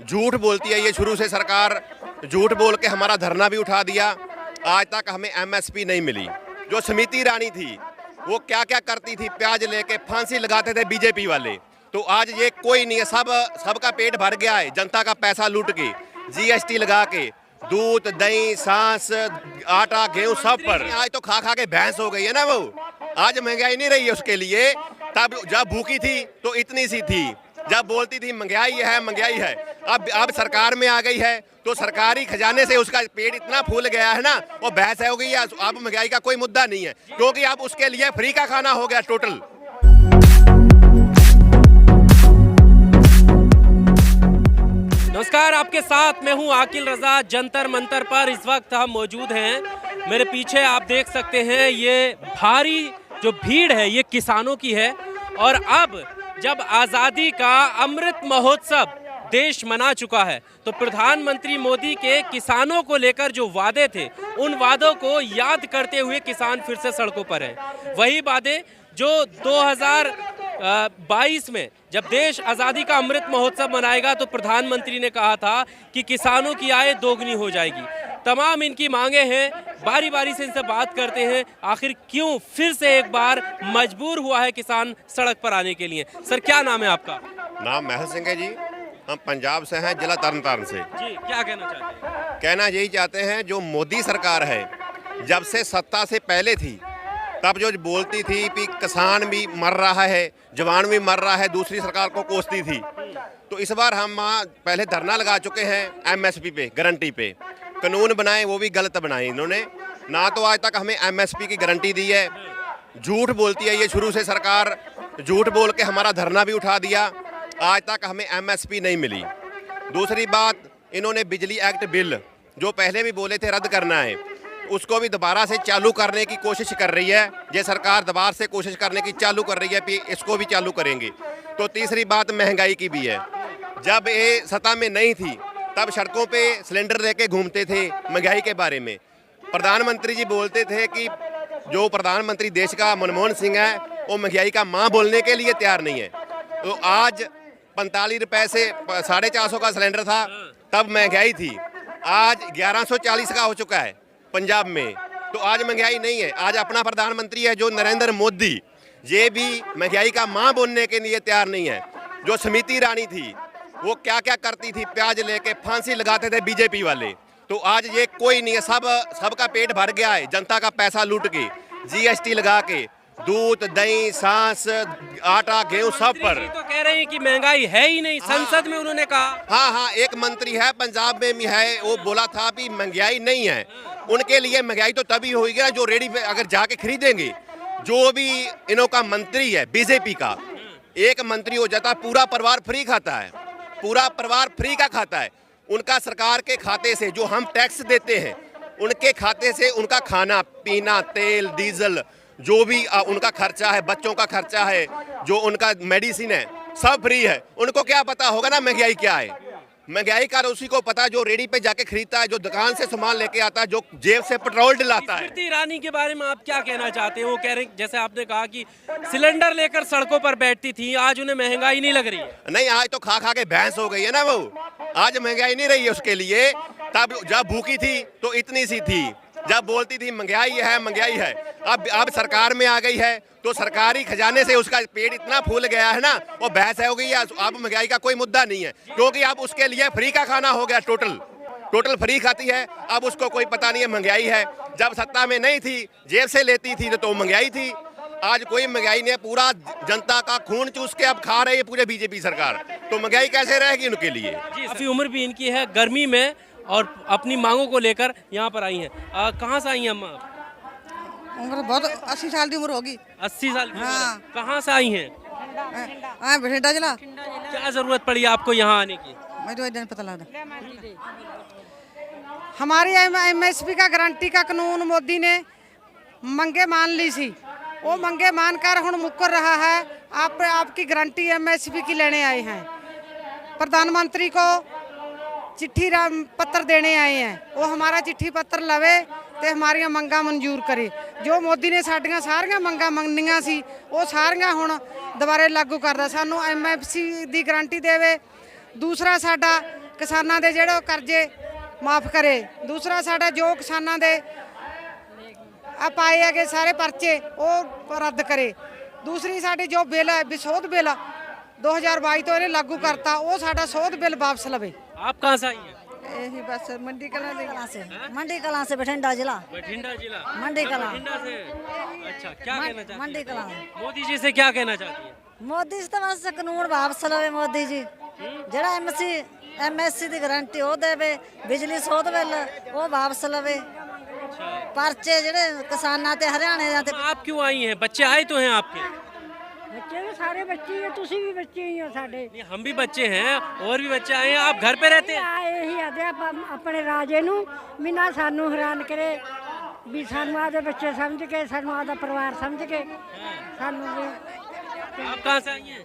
झूठ बोलती है ये शुरू से सरकार। झूठ बोल के हमारा धरना भी उठा दिया। आज तक हमें एमएसपी नहीं मिली। जो स्मृति ईरानी थी वो क्या क्या करती थी, प्याज लेके फांसी लगाते थे बीजेपी वाले। तो आज ये कोई नहीं है, सबका पेट भर गया है जनता का पैसा लूट के, जीएसटी लगा के, दूध दही सांस आटा गेहूं सब पर। आज तो खा खा के भैंस हो गई है ना वो। आज महंगाई नहीं रही है उसके लिए। तब जब भूखी थी तो इतनी सी थी, जब बोलती थी महंगाई है। अब सरकार में आ गई है तो सरकारी खजाने से उसका पेट इतना फूल गया है ना, वो बहस हो गई है। अब महंगाई का कोई मुद्दा नहीं है, क्योंकि अब उसके लिए फ्री का खाना हो गया टोटल। नमस्कार, आपके साथ मैं हूं आकिल रजा। जंतर मंतर पर इस वक्त हम मौजूद हैं। मेरे पीछे आप देख सकते हैं ये भारी जो भीड़ है ये किसानों की है। और अब जब आज़ादी का अमृत महोत्सव देश मना चुका है तो प्रधानमंत्री मोदी के किसानों को लेकर जो वादे थे उन वादों को याद करते हुए किसान फिर से सड़कों पर हैं। वही वादे जो 2022 में जब देश आज़ादी का अमृत महोत्सव मनाएगा तो प्रधानमंत्री ने कहा था कि किसानों की आय दोगुनी हो जाएगी। तमाम इनकी मांगे हैं, बारी बारी से इनसे बात करते हैं आखिर क्यों फिर से एक बार मजबूर हुआ है किसान सड़क पर आने के लिए। सर, क्या नाम है आपका? नाम महल सिंह है जी। हम पंजाब से हैं, जिला तरन तारण से। जी, क्या कहना चाहते हैं? कहना यही चाहते हैं, जो मोदी सरकार है जब से सत्ता से पहले थी तब जो बोलती थी कि किसान भी मर रहा है, जवान भी मर रहा है, दूसरी सरकार को कोसती थी। तो इस बार हम पहले धरना लगा चुके हैं एमएसपी पे, गारंटी पे। कानून बनाए वो भी गलत बनाए इन्होंने। ना तो आज तक हमें एमएसपी की गारंटी दी है। झूठ बोलती है ये शुरू से सरकार। झूठ बोल के हमारा धरना भी उठा दिया। आज तक हमें एमएसपी नहीं मिली। दूसरी बात, इन्होंने बिजली एक्ट बिल जो पहले भी बोले थे रद्द करना है, उसको भी दोबारा से चालू करने की कोशिश कर रही है। ये सरकार दोबारा से कोशिश करने की चालू कर रही है कि इसको भी चालू करेंगे। तो तीसरी बात महंगाई की भी है। जब ये सत्ता में नहीं थी तब सड़कों पे सिलेंडर लेके घूमते थे महंगाई के बारे में। प्रधानमंत्री जी बोलते थे कि जो प्रधानमंत्री देश का मनमोहन सिंह है वो महंगाई का माँ बोलने के लिए तैयार नहीं है। तो आज 45 रुपए से 450 का सिलेंडर था, तब महंगाई थी। आज 1140 का हो चुका है पंजाब में। तो आज महंगाई नहीं है। आज अपना प्रधानमंत्री है जो नरेंद्र मोदी, ये भी महंगाई का माँ बोलने के लिए तैयार नहीं है। जो स्मृति ईरानी थी वो क्या क्या करती थी, प्याज लेके फांसी लगाते थे बीजेपी वाले। तो आज ये कोई नहीं है, सबका पेट भर गया है जनता का पैसा लूट के, जीएसटी लगा के, दूध दही सांस आटा गेहूं सब पर। तो कह रहे हैं कि महंगाई है ही नहीं। संसद में उन्होंने कहा। हाँ, एक मंत्री है पंजाब में भी है, वो बोला था कि महंगाई नहीं है। उनके लिए महंगाई तो तभी होगी ना जो रेडी पे अगर जाके खरीदेंगे। जो भी इन्हों का मंत्री है बीजेपी का, एक मंत्री हो जाता पूरा परिवार फ्री खाता है, पूरा परिवार फ्री का खाता है। उनका सरकार के खाते से जो हम टैक्स देते हैं उनके खाते से उनका खाना पीना, तेल डीजल जो भी उनका खर्चा है, बच्चों का खर्चा है, जो उनका मेडिसिन है, सब फ्री है। उनको क्या पता होगा ना महंगाई क्या है। महंगाई का उसी को पता जो रेडी पे जाके खरीदता है, जो दुकान से सामान लेके आता है, जो जेब से पेट्रोल डलाता है। स्मृति ईरानी के बारे में आप क्या कहना चाहते हैं? वो कह रहे हैं, जैसे आपने कहा कि सिलेंडर लेकर सड़कों पर बैठती थी, आज उन्हें महंगाई नहीं लग रही है। नहीं, आज तो खा खा के भैंस हो गई है ना वो। आज महंगाई नहीं रही है उसके लिए। तब जब भूखी थी तो इतनी सी थी, जब बोलती थी महंगाई है। अब सरकार में आ गई है तो सरकारी खजाने से उसका पेट इतना फूल गया है ना, वो बहस हो गई है। अब महंगाई का कोई मुद्दा नहीं है, क्योंकि अब उसके लिए फ्री का खाना हो गया टोटल फ्री खाती है। अब उसको कोई पता नहीं है महंगाई है। जब सत्ता में नहीं थी, जेब से लेती थी तो महंगाई थी। आज कोई महंगाई नहीं है। पूरा जनता का खून चूस के अब खा रही है पूरे बीजेपी सरकार। तो महंगाई कैसे रहेगी उनके लिए? काफी उम्र भी इनकी है, गर्मी में और अपनी मांगों को लेकर यहाँ पर आई हैं। कहाँ से आई हैं अम्मा? उम्र बहुत 80 साल की उम्र होगी। 80 साल की उम्र है। हाँ। कहाँ से आई हैं? बठिंडा जिला। क्या जरूरत पड़ी आपको यहाँ आने की? मैं तो इधर पता लगता। हमारी एमएसपी का गारंटी का कानून मोदी ने मंगे मान ली सी, वो मंगे मानकर हुण मुकर रहा है। आपकी गारंटी एमएसपी की लेने आए हैं। प्रधानमंत्री को चिट्ठी पत्र देने आए हैं। वो हमारा चिट्ठी पत्र लवे तो हमारिया मंगा मंजूर करे। जो मोदी ने साडियां सारियां मंगा मंगनियां सी वो सारियां हुण दोबारे लागू करदा। सानू एमएसपी दी गारंटी देवे। दूसरा साडा ਕਿਸਾਨਾਂ ਦੇ ਜਿਹੜੇ ਕਰਜ਼ੇ ਮਾਫ ਕਰੇ। ਦੂਸਰਾ ਸਾਡਾ ਜੋ ਕਿਸਾਨਾਂ ਦੇ ਆ ਪਾਏ ਹੈਗੇ ਸਾਰੇ ਪਰਚੇ ਉਹ ਰੱਦ ਕਰੇ। ਦੂਸਰੀ ਸਾਡੀ ਜੋ ਬਿੱਲ ਹੈ ਵਿਸੋਧ ਬਿੱਲ 2022 ਤੋਂ ਇਹਨੇ ਲਾਗੂ ਕਰਤਾ, ਉਹ ਸਾਡਾ ਸੋਧ ਬਿੱਲ ਵਾਪਸ ਲਵੇ। आप कहाँ से आई हैं? ਇਹੀ ਬਸ ਮੰਡੀ ਕਲਾਂ ਦੇ से मंडी कला से बठिंडा जिला बठिंडा जिला। मंडी कला बठिंडा से। अच्छा, क्या कहना चाहती मंडी कला हैं? मोदी जी से क्या कहना चाहती है? मोदी जी तो बस कानून वापस लवे। मोदी जी जरा एमएससी की गारंटी वो देवे, बिजली सोध बिल वो वापस लवे, परचे जेडे किसानां ते हरियाणे ते आप क्यों आई हैं? बच्चे आए तो हैं आपके? ਬੱਚੇ ਵੀ ਸਾਰੇ ਬੱਚੇ ਹੀ ਆ, ਤੁਸੀਂ ਵੀ ਬੱਚੇ ਹੀ ਹੋ ਸਾਡੇ। नहीं, हम भी बच्चे हैं और भी बच्चे आए हैं। आप घर पे रहते हैं? ਆਏ ਹੀ ਆਦੇ ਆਪਣੇ ਰਾਜੇ ਨੂੰ ਵੀ ਨਾ ਸਾਨੂੰ ਹੈਰਾਨ ਕਰੇ, ਵੀ ਸਾਨੂੰ ਆਦੇ ਬੱਚੇ ਸਮਝ ਕੇ, ਸਾਨੂੰ ਆਦਾ ਪਰਿਵਾਰ ਸਮਝ ਕੇ ਸਾਨੂੰ ਵੀ। आप कहाँ से आई हैं?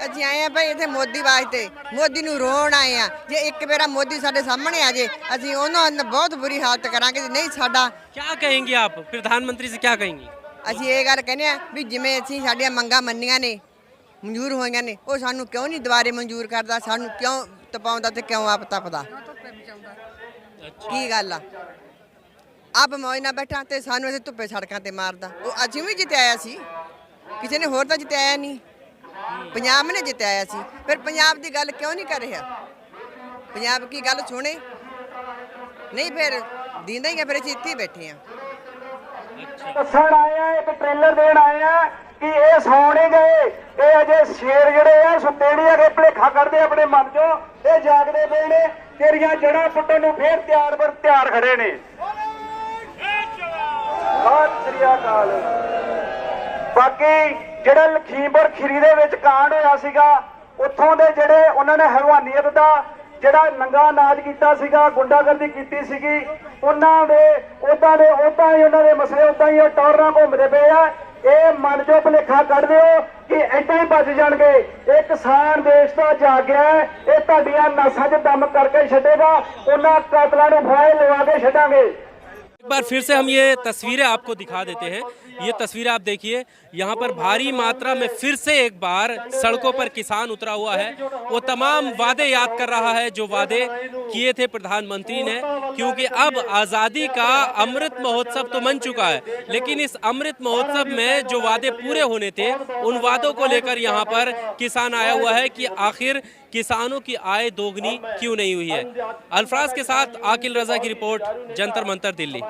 ਅਸੀਂ ਆਏ ਆ ਭਾਈ ਇੱਥੇ ਮੋਦੀ ਵਾਸਤੇ, ਮੋਦੀ ਨੂੰ ਰੋਣ ਆਏ ਆ। ਜੇ ਇੱਕ ਵਾਰਾ ਮੋਦੀ ਸਾਡੇ ਸਾਹਮਣੇ ਆ ਜੇ ਅਸੀਂ ਉਹਨਾਂ ਨਾਲ ਬਹੁਤ ਬੁਰੀ ਹਾਲਤ ਕਰਾਂਗੇ। ਨਹੀਂ ਸਾਡਾ क्या कहेंगी आप? प्रधानमंत्री से क्या कहेंगी? ਅਸੀਂ ਇਹ ਗੱਲ ਕਹਿੰਦੇ ਆ ਵੀ ਜਿਵੇਂ ਅਸੀਂ ਸਾਡੀਆਂ ਮੰਗਾਂ ਮੰਨੀਆਂ ਨੇ, ਮਨਜ਼ੂਰ ਹੋਈਆਂ ਨੇ, ਉਹ ਸਾਨੂੰ ਕਿਉਂ ਨਹੀਂ ਦੁਬਾਰੇ ਮਨਜ਼ੂਰ ਕਰਦਾ? ਸਾਨੂੰ ਕਿਉਂ ਤਪਾਉਂਦਾ ਤੇ ਕਿਉਂ ਆਪ ਤਪਦਾ? ਕੀ ਗੱਲ ਆ? ਆਪ ਮੌਜ ਨਾਲ ਬੈਠਾ ਤੇ ਸਾਨੂੰ ਅਸੀਂ ਧੁੱਪੇ ਸੜਕਾਂ ਤੇ ਮਾਰਦਾ। ਉਹ ਅਸੀਂ ਵੀ ਜਿੱਤਿਆ ਸੀ, ਕਿਸੇ ਨੇ ਹੋਰ ਤਾਂ ਜਿੱਤਿਆ ਨਹੀਂ, ਪੰਜਾਬ ਨੇ ਜਿੱਤਿਆ ਸੀ। ਫਿਰ ਪੰਜਾਬ ਦੀ ਗੱਲ ਕਿਉਂ ਨਹੀਂ ਕਰ ਰਿਹਾ? ਪੰਜਾਬ ਕੀ ਗੱਲ ਸੁਣੇ ਨਹੀਂ, ਫਿਰ ਦੀਂਦਾ ਹੀ ਆ। ਫਿਰ ਅਸੀਂ ਇੱਥੇ ਹੀ ਬੈਠੇ ਆ। ਦੱਸਣ ਆਏ ਆ, ਇੱਕ ਟ੍ਰੇਲਰ ਦੇਣ ਆਏ ਆ ਕਿ ਇਹ ਸੌਂ ਨਹੀਂ ਗਏ, ਇਹ ਅਜੇ ਸ਼ੇਰ ਜਿਹੜੇ ਆ ਸੁੱਤੇ ਨਹੀਂ ਹੈਗੇ, ਭੁਲੇਖਾ ਕੱਢਦੇ ਆਪਣੇ ਮਨ ਚੋਂ, ਇਹ ਜਾਗਦੇ ਪਏ ਨੇ। ਤੇਰੀਆਂ ਜੜ੍ਹਾਂ ਪੁੱਟਣ ਨੂੰ ਫੇਰ ਤਿਆਰ ਖੜੇ ਨੇ। ਸਤਿ ਸ੍ਰੀ ਅਕਾਲ। ਬਾਕੀ ਜਿਹੜਾ ਲਖੀਮਪੁਰ ਖੀਰੀ ਦੇ ਵਿੱਚ ਕਾਂਡ ਹੋਇਆ ਸੀਗਾ, ਉੱਥੋਂ ਦੇ ਜਿਹੜੇ ਉਹਨਾਂ ਨੇ ਹਰਵਾਨੀਅਤ ਦਾ ਜਿਹੜਾ ਨੰਗਾ ਨਾਚ ਕੀਤਾ ਸੀਗਾ, ਗੁੰਡਾਗਰਦੀ ਕੀਤੀ ਸੀਗੀ, ਉਹਨਾਂ ਦੇ ਉਦਾਂ ਹੀ ਉਹਨਾਂ ਦੇ ਮਸਲੇ ਉਦਾਂ ਹੀ ਉਹ ਟੌਰਾਂ ਘੁੰਮਦੇ ਪਏ ਆ। ਇਹ ਮਨ ਚੋਂ ਭੁਲੇਖਾ ਕੱਢ ਦਿਓ ਕਿ ਏਦਾਂ ਹੀ ਭੱਜ ਜਾਣਗੇ। ਇਹ ਕਿਸਾਨ ਦੇਸ਼ ਦਾ ਜਾਗਿਆ ਹੈ, ਇਹ ਤੁਹਾਡੀਆਂ ਨਸਾਂ 'ਚ ਦਮ ਕਰਕੇ ਛੱਡੇਗਾ। ਉਹਨਾਂ ਕਾਤਲਾਂ ਨੂੰ ਫਾਹੇ ਲਵਾ ਕੇ ਛੱਡਾਂਗੇ। एक बार फिर से हम ये तस्वीरें आपको दिखा देते हैं। ये तस्वीरें आप देखिए, यहाँ पर भारी मात्रा में फिर से एक बार सड़कों पर किसान उतरा हुआ है। वो तमाम वादे याद कर रहा है जो वादे किए थे प्रधानमंत्री ने, क्योंकि अब आज़ादी का अमृत महोत्सव तो मन चुका है, लेकिन इस अमृत महोत्सव में जो वादे पूरे होने थे उन वादों को लेकर यहाँ पर किसान आया हुआ है कि आखिर किसानों की आय दोगुनी क्यों नहीं हुई है। अल्फराज के साथ आकिल रजा की रिपोर्ट, जंतर मंतर, दिल्ली।